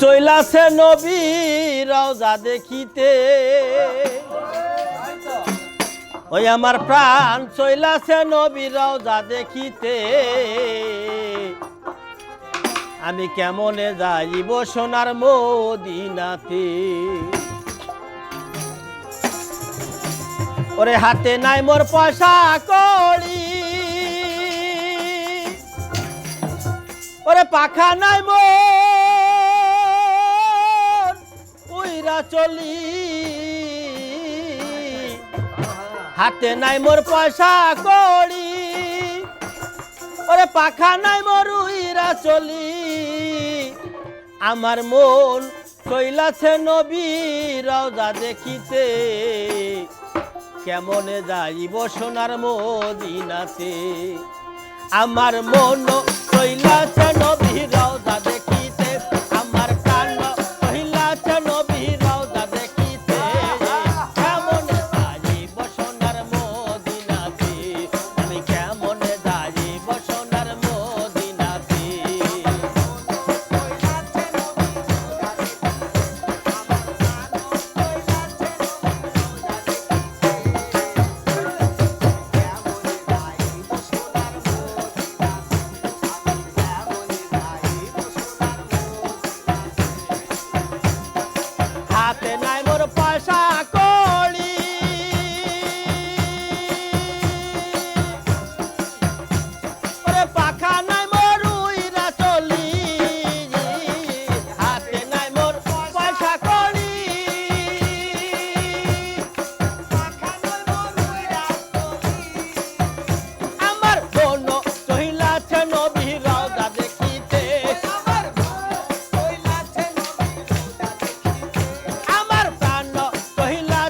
চইলাছে নবী রওজা দেখিতে, ওই আমার প্রাণ চইলাছে নবী রওজা দেখিতে। আমি কেমনে যাইব সোনার মদিনাতে। ওরে হাতে নাই মোর পয়সা কড়ি, ওরে পাখা নাই মোর উইরা চলি। হাতে নাই মোর পয়সা কড়ি, ওরে পাখা নাই মোর উইরা চলি। আমার মন চইলাছে নবী রওজা দেখিতে, কেমনে যাইব সোনার মদিনাতে। আমার মন চইলাছে নবী রওজা দেখিতে, আমার কান চইলাছে নবী রওজা দেখিতে। কেমনে যাইব সোনার মদিনাতে, আমি কেমনে যাইব সোনার মদিনাতে। হাতে নাই মোর পয়সা কড়ি, ওরে পাখা নাই মোর উইরা চলি। হাতে নাই মোর পয়সা কড়ি, আমার মন চইলাছে নবী রওজা দেখিতে। আমার প্রাণ চইলাছে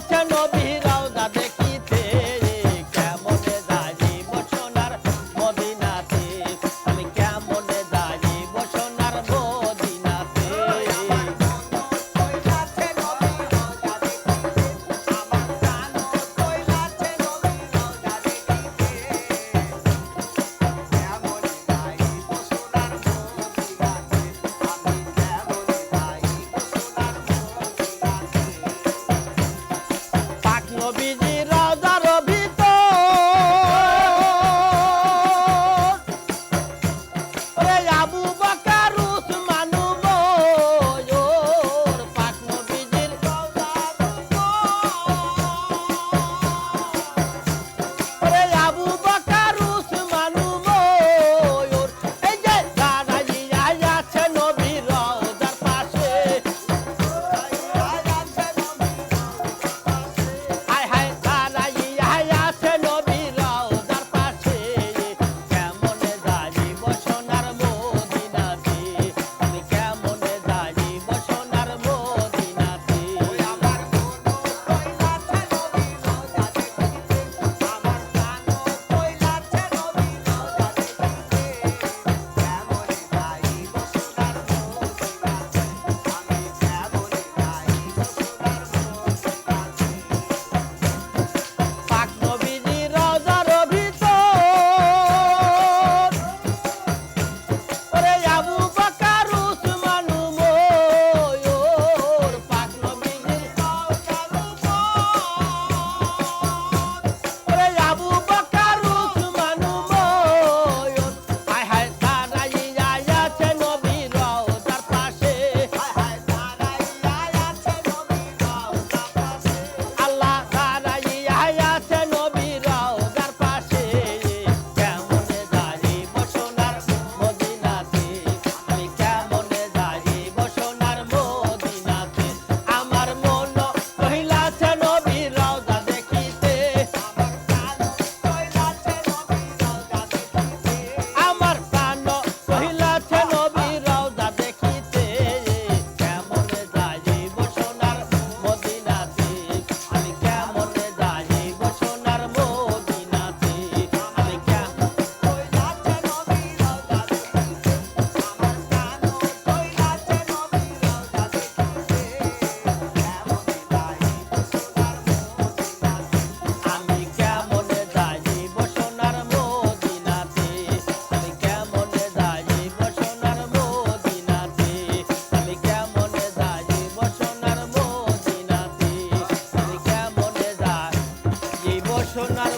সোনার